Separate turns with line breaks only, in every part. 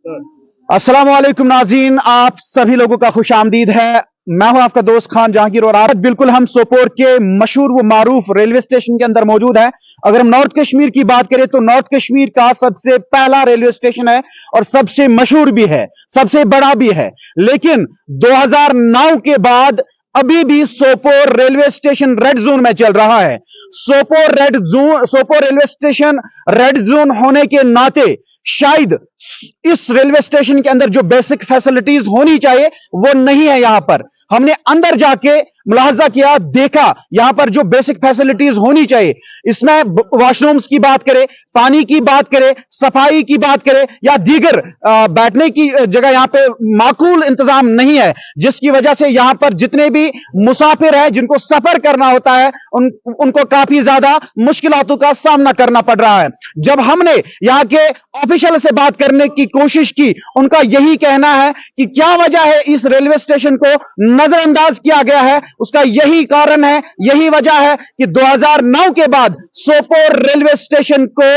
अस्सलाम वालेकुम नाज़रीन, आप सभी लोगों का खुश आमदीद है। मैं हूं आपका दोस्त खान जहांगीर और आज बिल्कुल हम सोपोर के मशहूर व मारूफ रेलवे स्टेशन के अंदर मौजूद हैं। अगर हम नॉर्थ कश्मीर की बात करें तो नॉर्थ कश्मीर का सबसे पहला रेलवे स्टेशन है और सबसे मशहूर भी है, सबसे बड़ा भी है। लेकिन 2009 के बाद अभी भी Sopore railway station red zone में चल रहा है। Sopore railway station red zone होने के नाते शायद इस रेलवे स्टेशन के अंदर जो बेसिक फैसिलिटीज होनी चाहिए वो नहीं है। यहां पर हमने अंदर जाके मुलाहजा किया, देखा यहां पर जो बेसिक फैसिलिटीज होनी चाहिए, इसमें वॉशरूम्स की बात करें, पानी की बात करें, सफाई की बात करें या दीगर बैठने की जगह यहां पे माकूल इंतजाम नहीं है, जिसकी वजह से यहां पर जितने भी मुसाफिर हैं जिनको सफर करना होता है उनको काफी ज्यादा मुश्किलातों का सामना करना पड़ रहा है। जब हमने यहां के ऑफिशियल से बात करने की कोशिश की, उनका यही कहना है कि क्या वजह है इस रेलवे स्टेशन को नजरअंदाज किया गया है, उसका यही कारण है, यही वजह है कि 2009 के बाद सोपोर रेलवे स्टेशन को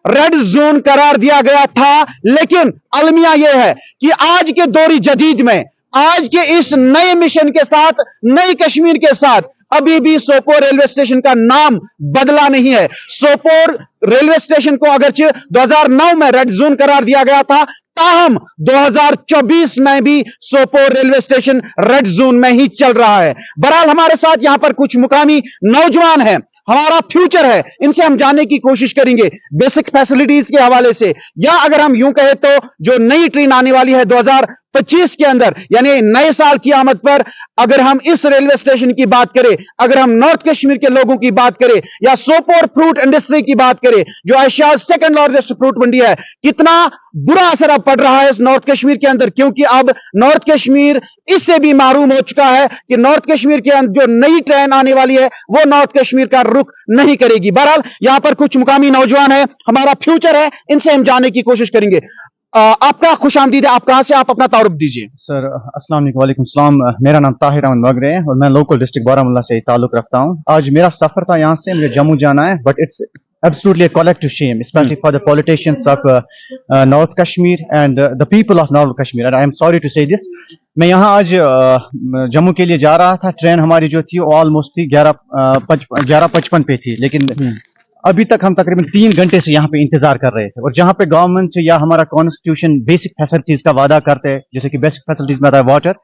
रेड जोन करार दिया गया था। लेकिन अलमिया यह है कि आज के दौर जदीद में, आज के इस नए मिशन के साथ, नई कश्मीर के साथ अभी भी सोपोर रेलवे स्टेशन का नाम बदला नहीं है। सोपोर रेलवे स्टेशन को अगरचे 2009 में रेड जोन करार दिया गया था, ताहम 2024 में भी Sopore railway station red zone में ही चल रहा है। बहरहाल हमारे साथ यहां पर कुछ मुकामी नौजवान हैं, हमारा फ्यूचर है, इनसे हम जानने की कोशिश करेंगे बेसिक फैसिलिटीज के हवाले से, या अगर हम यूं कहें तो जो नई ट्रेन आने वाली है 2025 के अंदर, यानी नए साल की आमद पर अगर हम इस रेलवे स्टेशन की बात करें, अगर हम नॉर्थ कश्मीर के लोगों की बात करें या सोपोर फ्रूट इंडस्ट्री की बात करें जो एशिया सेकंड लार्जेस्ट फ्रूट मंडी है, कितना बुरा असर अब पड़ रहा है इस नॉर्थ कश्मीर के अंदर, क्योंकि अब नॉर्थ कश्मीर इससे भी मारूम हो चुका है कि नॉर्थ कश्मीर के अंदर जो नई ट्रेन आने वाली है वो नॉर्थ कश्मीर का रुख नहीं करेगी। बहरहाल यहां पर कुछ मुकामी नौजवान है, हमारा फ्यूचर है, इनसे हम जानने की कोशिश करेंगे। आपका खुश आमदीद है, आप कहां से, आप अपना तारुफ दीजिए।
सर अस्सलाम वालेकुम सलाम, मेरा नाम ताहिर अहमद वगरे है और मैं लोकल डिस्ट्रिक्ट बारामूला से ताल्लुक रखता हूं। आज मेरा सफर था यहाँ से, मुझे जम्मू जाना है, but it's absolutely a collective shame, especially for the politicians of North Kashmir and the people of North Kashmir. And I am sorry to say this. मैं यहाँ आज जम्मू के लिए जा रहा था। ट्रेन हमारी जो थी ऑलमोस्ट थी 11:55 पे थी, लेकिन अभी तक हम तकरीबन 3 घंटे से यहाँ पे इंतजार कर रहे थे। और जहाँ पे गवर्नमेंट या हमारा कॉन्स्टिट्यूशन बेसिक फैसिलिटीज का वादा करते हैं, जैसे कि बेसिक फैसिलिटीज में आता है water,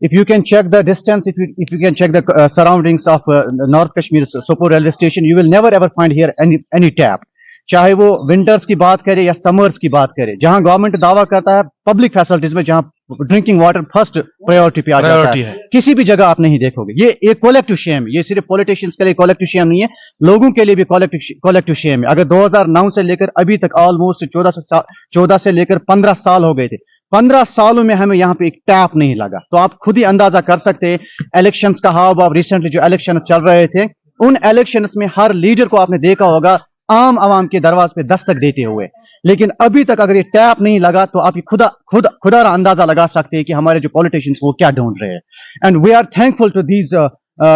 if you can check the distance, if you can check the surroundings of North Kashmir Sopore railway station, you will never ever find here any tap. चाहे वो विंटर्स की बात करे या समर्स की बात करे, जहां गवर्नमेंट दावा करता है पब्लिक फैसिलिटीज में जहां ड्रिंकिंग वाटर फर्स्ट प्रायोरिटी पे आ जाता है, किसी भी जगह आप नहीं देखोगे। ये एक कलेक्टिव शेम, ये सिर्फ पॉलिटिशियंस के लिए कलेक्टिव शेम नहीं है, लोगों के लिए भी कलेक्टिव शेम है। अगर 2009 से लेकर अभी तक ऑलमोस्ट 14 से लेकर 15 साल हो गए थे, 15 सालों में हमें यहाँ पे एक टैप नहीं लगा। तो आप खुद ही अंदाजा कर सकते हैं इलेक्शंस का हाव भाव। रिसेंटली जो इलेक्शन चल रहे थे, उन इलेक्शंस में हर लीडर को आपने देखा होगा आम आवाम के दरवाजे पे दस्तक देते हुए, लेकिन अभी तक अगर ये टैप नहीं लगा तो आप खुदा अंदाजा लगा सकते हैं कि हमारे जो पॉलिटिशियंस वो क्या ढूंढ रहे हैं। And we are thankful to these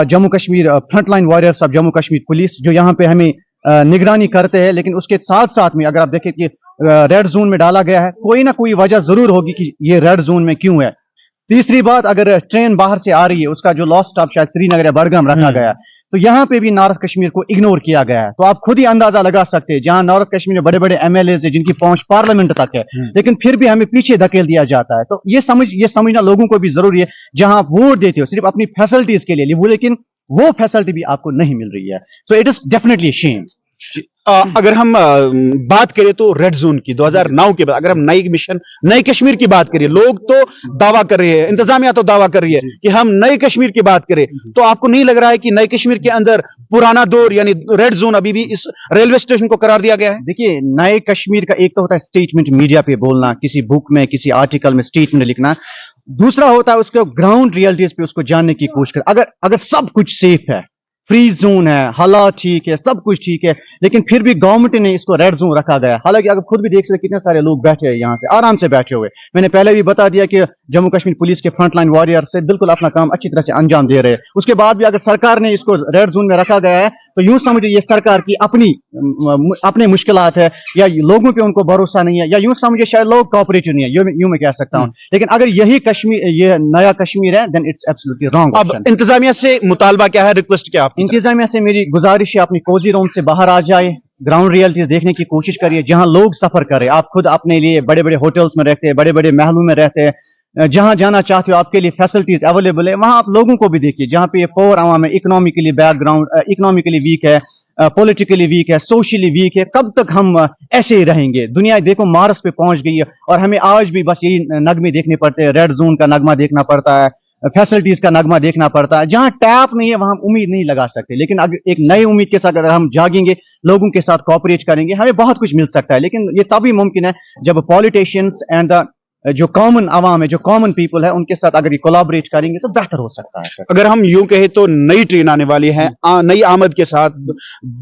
Jammu Kashmir frontline warriors of Jammu Kashmir police जो यहाँ पे हमें निगरानी करते हैं। लेकिन उसके साथ साथ में अगर आप देखें कि रेड जोन में डाला गया है, कोई ना कोई वजह जरूर होगी कि ये रेड जोन में क्यों है। तीसरी बात, अगर ट्रेन बाहर से आ रही है, उसका जो लास्ट स्टॉप शायद श्रीनगर या बड़गाम रखा गया है, तो यहाँ पे भी नॉर्थ कश्मीर को इग्नोर किया गया है। तो आप खुद ही अंदाजा लगा सकते हैं, जहां नॉर्थ कश्मीर में बड़े बड़े एमएलए है जिनकी पहुंच पार्लियामेंट तक है, लेकिन फिर भी हमें पीछे धकेल दिया जाता है। तो ये समझना लोगों को भी जरूरी है, जहां आप वोट देते हो सिर्फ अपनी फैसिलिटीज के लिए, लेकिन वो फैसिलिटी भी आपको नहीं मिल रही है। So it is definitely shame.
अगर हम बात करें तो रेड जोन की 2009 के बाद, अगर हम नई कश्मीर की बात करें, लोग तो दावा कर रहे हैं, इंतजामिया तो दावा कर रही है कि हम नई कश्मीर की बात करें, तो आपको नहीं लग रहा है कि नई कश्मीर के अंदर पुराना दौर यानी रेड जोन अभी भी इस रेलवे स्टेशन को करार दिया गया है?
देखिए, नए कश्मीर का एक तो होता है स्टेटमेंट मीडिया पे बोलना, किसी बुक में किसी आर्टिकल में स्टेटमेंट लिखना, दूसरा होता है उसके ग्राउंड रियलिटीज पे उसको जानने की कोशिश कर। अगर सब कुछ सेफ है, फ्री जोन है, हालात ठीक है, सब कुछ ठीक है, लेकिन फिर भी गवर्नमेंट ने इसको रेड जोन रखा गया। हालांकि अगर खुद भी देख सकते कितने सारे लोग बैठे हैं यहाँ से, आराम से बैठे हुए। मैंने पहले भी बता दिया कि जम्मू कश्मीर पुलिस के फ्रंट लाइन वॉरियर से बिल्कुल अपना काम अच्छी तरह से अंजाम दे रहे हैं। उसके बाद भी अगर सरकार ने इसको रेड जोन में रखा गया है, तो यूं समझिए ये सरकार की अपनी मुश्किलात है, या लोगों पे उनको भरोसा नहीं है, या यूं समझिए शायद लोग कोऑपरेटिव नहीं है, यूं मैं कह सकता हूं। लेकिन अगर यही कश्मीर, ये नया कश्मीर है, देन इट्स एब्सोल्युटली रॉन्ग।
अब इंतजामिया से मुतालबा क्या है, रिक्वेस्ट क्या आपकी?
इंतजामिया से मेरी गुजारिश है अपनी कोजी रोम से बाहर आ जाए, ग्राउंड रियलिटीज देखने की कोशिश करिए, जहां लोग सफर करें। आप खुद अपने लिए बड़े बड़े होटल्स में रहते हैं, बड़े बड़े महलों में रहते हैं, जहां जाना चाहते हो आपके लिए फैसिलिटीज अवेलेबल है, वहां आप लोगों को भी देखिए जहां पे पोर आवाम है, इकोनॉमिकली बैकग्राउंड, इकोनॉमिकली वीक है, पॉलिटिकली वीक है, सोशली वीक है। कब तक हम ऐसे ही रहेंगे? दुनिया देखो मार्स पे पहुंच गई है और हमें आज भी बस यही नगमे देखने पड़ते हैं, रेड जोन का नगमा देखना पड़ता है, फैसिलिटीज का नगमा देखना पड़ता है। जहां टैप नहीं है वहां हम उम्मीद नहीं लगा सकते, लेकिन अगर एक नई उम्मीद के साथ अगर हम जागेंगे, लोगों के साथ कोऑपरेट करेंगे, हमें बहुत कुछ मिल सकता है। लेकिन ये तभी मुमकिन है जब पॉलिटिशियंस एंड जो कॉमन आवाम है, जो कॉमन पीपल है, उनके साथ अगर ये कोलैबोरेट करेंगे तो बेहतर हो सकता है सर।
अगर हम यूं कहें तो नई ट्रेन आने वाली है, नई आमद के साथ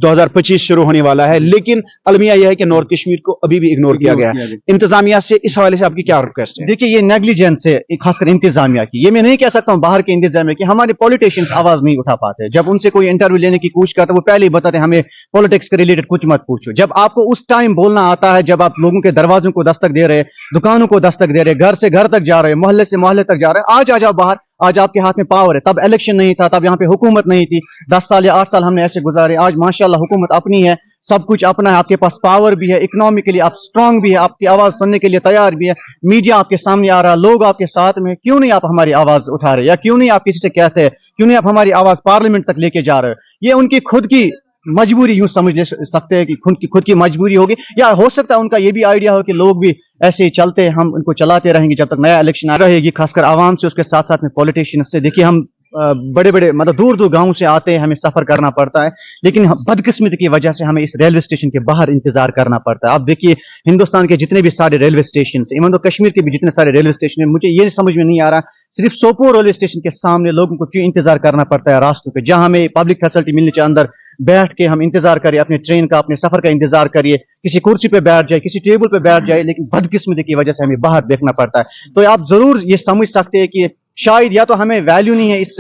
2025 शुरू होने वाला है, लेकिन अलमिया यह है कि नॉर्थ कश्मीर को अभी भी इग्नोर किया गया है। इंतजामिया से इस हवाले से आपकी क्या रिक्वेस्ट है?
देखिए ये नेग्लिजेंस है, खासकर इंतजामिया की। ये मैं नहीं कह सकता हूं बाहर के इंतजामिया की, हमारे पॉलिटिशियंस आवाज नहीं उठा पाते। जब उनसे कोई इंटरव्यू लेने की कोशिश करते, वो पहले ही बताते हमें पॉलिटिक्स के रिलेटेड कुछ मत पूछो। जब आपको उस टाइम बोलना आता है, जब आप लोगों के दरवाजों को दस्तक दे रहे, दुकानों को दस्तक दे रहे, घर से घर तक जा रहे, मोहल्ले से मोहल्ले तक जा रहे, आज आ जाओ बाहर, आज आपके हाथ में पावर है। तब इलेक्शन नहीं था, तब यहाँ पे हुकूमत नहीं थी, 10 साल या 8 साल हमने ऐसे गुजारे। आज माशाल्लाह हुकूमत अपनी है, सब कुछ अपना है, आपके पास पावर भी है, इकोनॉमिकली आप स्ट्रांग भी है, आपकी आवाज सुनने के लिए तैयार भी है, मीडिया आपके सामने आ रहा है, लोग आपके साथ में। क्यों नहीं आप हमारी आवाज उठा रहे, या क्यों नहीं आप किसी से कहते हैं, क्यों नहीं आप हमारी आवाज पार्लियामेंट तक लेके जा रहे हो? ये उनकी खुद की मजबूरी यूं समझ ले सकते हैं कि खुद की मजबूरी होगी, या हो सकता है उनका ये भी आइडिया हो कि लोग भी ऐसे ही चलते, हम उनको चलाते रहेंगे जब तक नया इलेक्शन आ रहेगी, खासकर आवाम से, उसके साथ साथ में पॉलिटिशियंस से। देखिए हम बड़े बड़े मतलब दूर दूर गांव से आते हैं, हमें सफर करना पड़ता है, लेकिन बदकिस्मती की वजह से हमें इस रेलवे स्टेशन के बाहर इंतजार करना पड़ता है। आप देखिए हिंदुस्तान के जितने भी सारे रेलवे स्टेशन है, इवन तो कश्मीर के भी जितने सारे रेलवे स्टेशन है, मुझे ये समझ में नहीं आ रहा सिर्फ सोपोर रेलवे स्टेशन के सामने लोगों को क्यों इंतजार करना पड़ता है रास्तों पे, जहां हमें पब्लिक फैसिलिटी मिलनी चाहिए। अंदर बैठ के हम इंतजार करिए, अपने ट्रेन का, अपने सफर का इंतजार करिए, किसी कुर्सी पे बैठ जाए, किसी टेबल पे बैठ जाए, लेकिन बदकिस्मती की वजह से हमें बाहर देखना पड़ता है। तो आप जरूर ये समझ सकते हैं कि शायद या तो हमें वैल्यू नहीं है, इस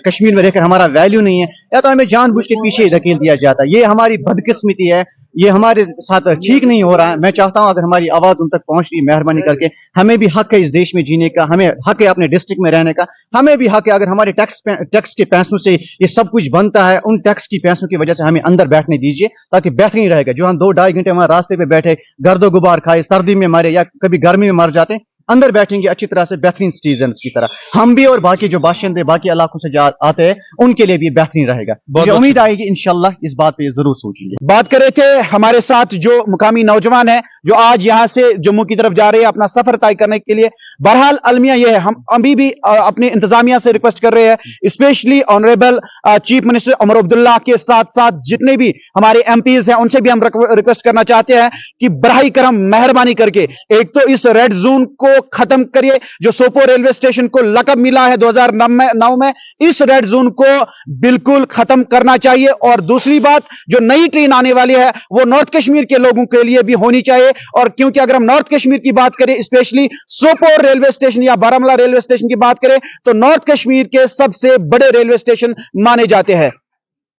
कश्मीर में रहकर हमारा वैल्यू नहीं है, या तो हमें जानबूझ के पीछे धकेल दिया जाता है। ये हमारी बदकिस्मती है, ये हमारे साथ ठीक नहीं हो रहा है। मैं चाहता हूं अगर हमारी आवाज उन तक पहुंच रही है, मेहरबानी करके, हमें भी हक है इस देश में जीने का, हमें हक है अपने डिस्ट्रिक्ट में रहने का, हमें भी हक है, अगर हमारे टैक्स के पैसों से ये सब कुछ बनता है, उन टैक्स की पैसों की वजह से हमें अंदर बैठने दीजिए, ताकि बेहतरीन रहेगा। जो हम 2-2.5 घंटे हमारे रास्ते पे बैठे, गर्दो गुबार खाए, सर्दी में मरे या कभी गर्मी में मर जाते, अंदर बैठेंगे अच्छी तरह से बेहतरीन सिटीजन्स की तरह, हम भी और बाकी जो बाशिंदे बाकी इलाकों से आते हैं उनके लिए भी बेहतरीन रहेगा। मुझे उम्मीद आएगी इंशाल्लाह इस बात पे जरूर सोचेंगे।
बात कर रहे थे हमारे साथ जो मुकामी नौजवान है जो आज यहां से जम्मू की तरफ जा रहे हैं अपना सफर तय करने के लिए। बहरहाल अलमिया यह है, हम अभी भी अपनी इंतजामिया से रिक्वेस्ट कर रहे हैं, specially honourable chief minister Omar Abdullah के साथ साथ जितने भी हमारे एमपीज हैं उनसे भी हम रिक्वेस्ट करना चाहते हैं कि बराह करम मेहरबानी करके एक तो इस रेड जोन को खत्म करिए, जो सोपोर रेलवे स्टेशन को लकब मिला है 2009 में, इस रेड जोन को बिल्कुल खत्म करना चाहिए। और दूसरी बात, जो नई ट्रेन आने वाली है वो नॉर्थ कश्मीर के लोगों के लिए भी होनी चाहिए। और क्योंकि अगर हम नॉर्थ कश्मीर की बात करें, स्पेशली सोपोर रेलवे स्टेशन या बारामूला रेलवे स्टेशन की बात करें, तो नॉर्थ कश्मीर के सबसे बड़े रेलवे स्टेशन माने जाते हैं।